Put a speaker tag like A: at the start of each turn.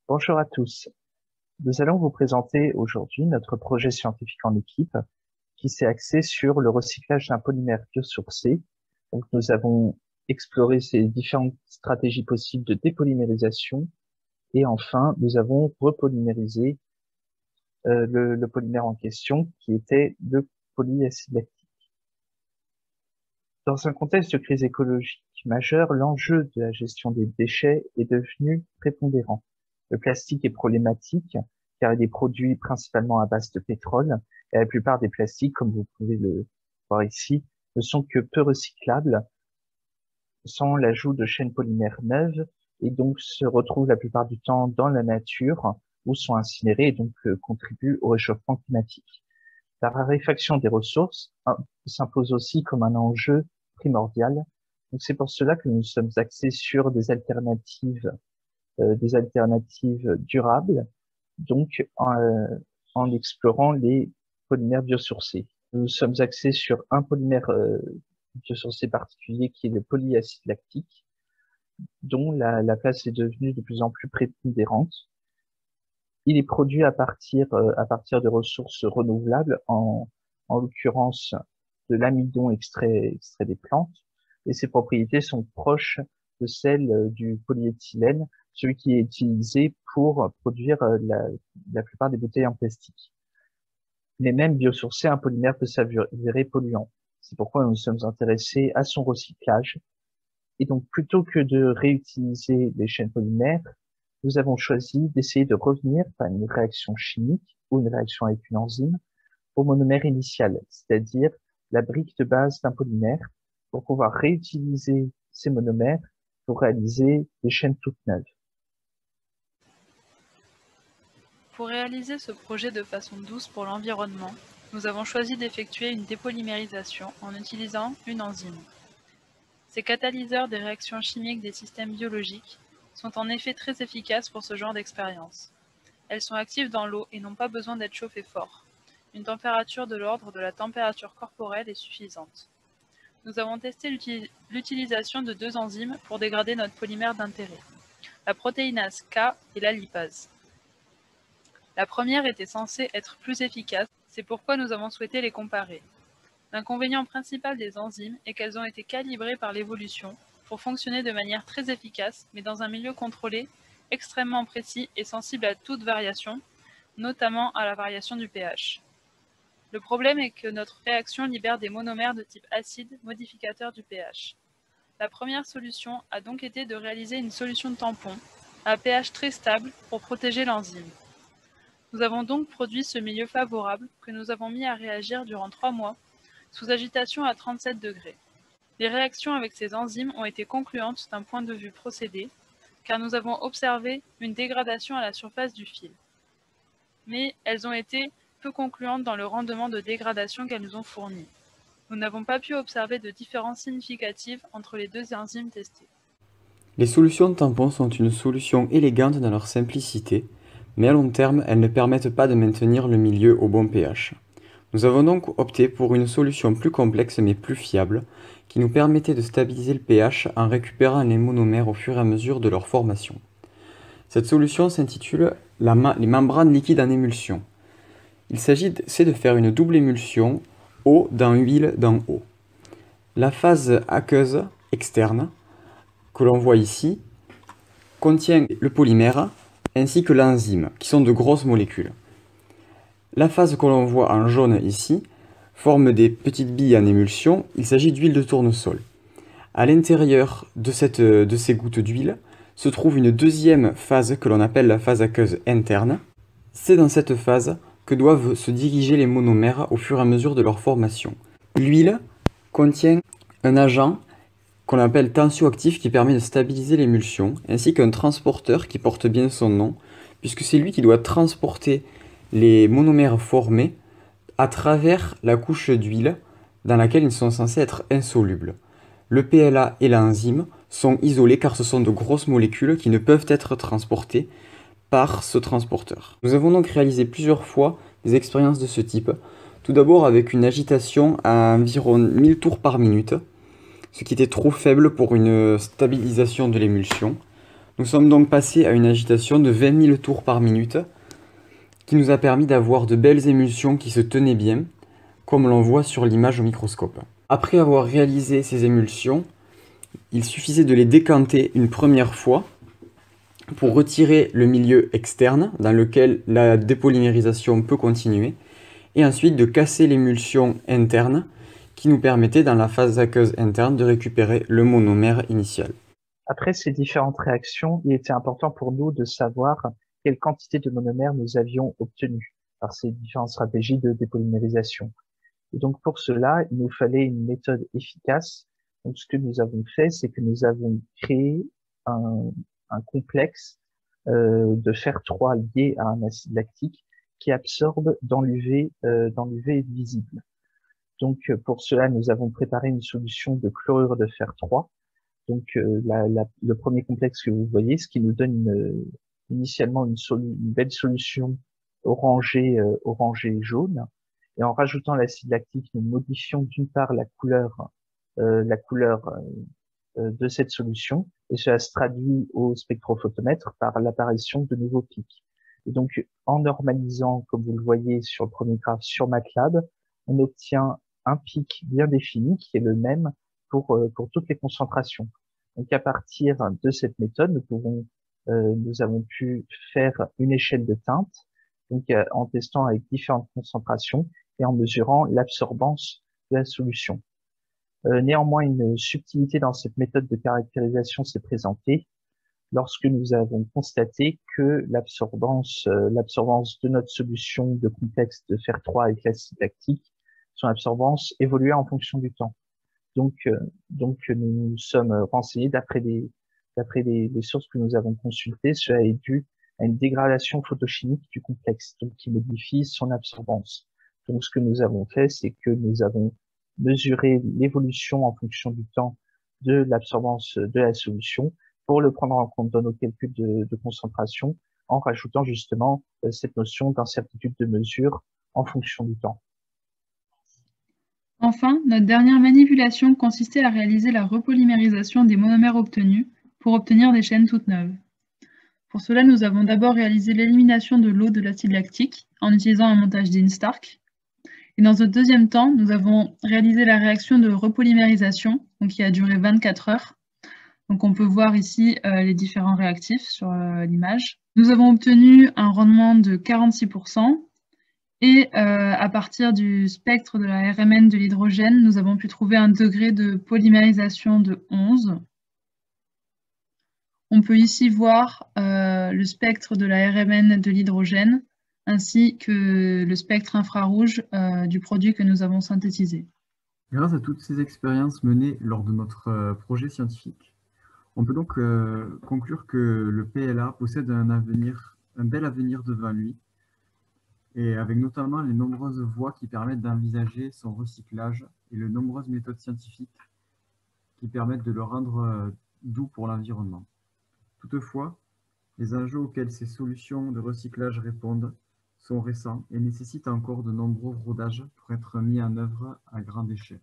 A: Bonjour à tous. Nous allons vous présenter aujourd'hui notre projet scientifique en équipe qui s'est axé sur le recyclage d'un polymère biosourcé. Donc, nous avons exploré ces différentes stratégies possibles de dépolymérisation et enfin, nous avons repolymérisé le polymère en question qui était le polyacide lactique. Dans un contexte de crise écologique majeure, l'enjeu de la gestion des déchets est devenu prépondérant. Le plastique est problématique car il est produit principalement à base de pétrole et la plupart des plastiques, comme vous pouvez le voir ici, ne sont que peu recyclables sans l'ajout de chaînes polymères neuves et donc se retrouvent la plupart du temps dans la nature ou sont incinérés et donc contribuent au réchauffement climatique. La raréfaction des ressources s'impose aussi comme un enjeu primordial. Donc c'est pour cela que nous sommes axés sur des alternatives durables, donc en explorant les polymères biosourcés. Nous sommes axés sur un polymère biosourcé particulier qui est le polyacide lactique, dont la place est devenue de plus en plus prépondérante. Il est produit à partir de ressources renouvelables, en l'occurrence de l'amidon extrait des plantes, et ses propriétés sont proches de celles du polyéthylène, celui qui est utilisé pour produire la plupart des bouteilles en plastique. Mais même biosourcé, un polymère peut s'avérer polluant. C'est pourquoi nous sommes intéressés à son recyclage. Et donc, plutôt que de réutiliser les chaînes polymères, nous avons choisi d'essayer de revenir par une réaction chimique ou une réaction avec une enzyme au monomère initial, c'est-à-dire la brique de base d'un polymère, pour pouvoir réutiliser ces monomères pour réaliser des chaînes toutes neuves.
B: Pour réaliser ce projet de façon douce pour l'environnement, nous avons choisi d'effectuer une dépolymérisation en utilisant une enzyme. Ces catalyseurs des réactions chimiques des systèmes biologiques sont en effet très efficaces pour ce genre d'expérience. Elles sont actives dans l'eau et n'ont pas besoin d'être chauffées fort. Une température de l'ordre de la température corporelle est suffisante. Nous avons testé l'utilisation de deux enzymes pour dégrader notre polymère d'intérêt, la protéinase K et la lipase. La première était censée être plus efficace, c'est pourquoi nous avons souhaité les comparer. L'inconvénient principal des enzymes est qu'elles ont été calibrées par l'évolution pour fonctionner de manière très efficace, mais dans un milieu contrôlé, extrêmement précis et sensible à toute variation, notamment à la variation du pH. Le problème est que notre réaction libère des monomères de type acide, modificateurs du pH. La première solution a donc été de réaliser une solution de tampon à pH très stable pour protéger l'enzyme. Nous avons donc produit ce milieu favorable que nous avons mis à réagir durant 3 mois, sous agitation à 37 degrés. Les réactions avec ces enzymes ont été concluantes d'un point de vue procédé, car nous avons observé une dégradation à la surface du fil. Mais elles ont été peu concluantes dans le rendement de dégradation qu'elles nous ont fourni. Nous n'avons pas pu observer de différence significative entre les deux enzymes testées.
C: Les solutions tampons sont une solution élégante dans leur simplicité, mais à long terme, elles ne permettent pas de maintenir le milieu au bon pH. Nous avons donc opté pour une solution plus complexe mais plus fiable, qui nous permettait de stabiliser le pH en récupérant les monomères au fur et à mesure de leur formation. Cette solution s'intitule les membranes liquides en émulsion. Il s'agit de faire une double émulsion eau dans huile dans eau. La phase aqueuse externe, que l'on voit ici, contient le polymère ainsi que l'enzyme, qui sont de grosses molécules. La phase que l'on voit en jaune ici forme des petites billes en émulsion, il s'agit d'huile de tournesol. À l'intérieur de ces gouttes d'huile se trouve une deuxième phase que l'on appelle la phase aqueuse interne. C'est dans cette phase que doivent se diriger les monomères au fur et à mesure de leur formation. L'huile contient un agent qu'on appelle tensioactif qui permet de stabiliser l'émulsion, ainsi qu'un transporteur qui porte bien son nom, puisque c'est lui qui doit transporter les monomères formés à travers la couche d'huile dans laquelle ils sont censés être insolubles. Le PLA et l'enzyme sont isolés car ce sont de grosses molécules qui ne peuvent être transportées par ce transporteur. Nous avons donc réalisé plusieurs fois des expériences de ce type, tout d'abord avec une agitation à environ 1000 tours par minute, ce qui était trop faible pour une stabilisation de l'émulsion. Nous sommes donc passés à une agitation de 20 000 tours par minute, qui nous a permis d'avoir de belles émulsions qui se tenaient bien, comme l'on voit sur l'image au microscope. Après avoir réalisé ces émulsions, il suffisait de les décanter une première fois pour retirer le milieu externe dans lequel la dépolymérisation peut continuer, et ensuite de casser l'émulsion interne qui nous permettait dans la phase aqueuse interne de récupérer le monomère initial.
A: Après ces différentes réactions, il était important pour nous de savoir quelle quantité de monomères nous avions obtenu par ces différentes stratégies de dépolymérisation. Et donc pour cela, il nous fallait une méthode efficace. Donc ce que nous avons fait, c'est que nous avons créé un complexe de fer 3 lié à un acide lactique qui absorbe dans l'UV visible. Donc pour cela, nous avons préparé une solution de chlorure de fer 3. Donc le premier complexe que vous voyez, ce qui nous donne initialement une belle solution orangée jaune. Et en rajoutant l'acide lactique, nous modifions d'une part la couleur de cette solution, et cela se traduit au spectrophotomètre par l'apparition de nouveaux pics. Et donc, en normalisant, comme vous le voyez sur le premier graphe sur MATLAB, on obtient un pic bien défini qui est le même pour toutes les concentrations. Donc, à partir de cette méthode, nous avons pu faire une échelle de teinte, donc en testant avec différentes concentrations et en mesurant l'absorbance de la solution. Néanmoins, une subtilité dans cette méthode de caractérisation s'est présentée lorsque nous avons constaté que l'absorbance de notre solution de complexe de fer 3 avec l'acide lactique, son absorbance évoluait en fonction du temps. Donc nous nous sommes renseignés d'après les sources que nous avons consultées, cela est dû à une dégradation photochimique du complexe, donc qui modifie son absorbance. Donc ce que nous avons fait, c'est que nous avons mesuré l'évolution en fonction du temps de l'absorbance de la solution pour le prendre en compte dans nos calculs de concentration, en rajoutant justement cette notion d'incertitude de mesure en fonction du temps.
B: Enfin, notre dernière manipulation consistait à réaliser la repolymérisation des monomères obtenus pour obtenir des chaînes toutes neuves. Pour cela, nous avons d'abord réalisé l'élimination de l'eau de l'acide lactique en utilisant un montage d'In-Stark. Et dans un deuxième temps, nous avons réalisé la réaction de repolymérisation, donc qui a duré 24 heures. Donc on peut voir ici les différents réactifs sur l'image. Nous avons obtenu un rendement de 46%. Et à partir du spectre de la RMN de l'hydrogène, nous avons pu trouver un degré de polymérisation de 11. On peut ici voir le spectre de la RMN de l'hydrogène, ainsi que le spectre infrarouge du produit que nous avons synthétisé.
C: Grâce à toutes ces expériences menées lors de notre projet scientifique, on peut donc conclure que le PLA possède un bel avenir devant lui, et avec notamment les nombreuses voies qui permettent d'envisager son recyclage et les nombreuses méthodes scientifiques qui permettent de le rendre doux pour l'environnement. Toutefois, les enjeux auxquels ces solutions de recyclage répondent sont récents et nécessitent encore de nombreux rodages pour être mis en œuvre à grande échelle.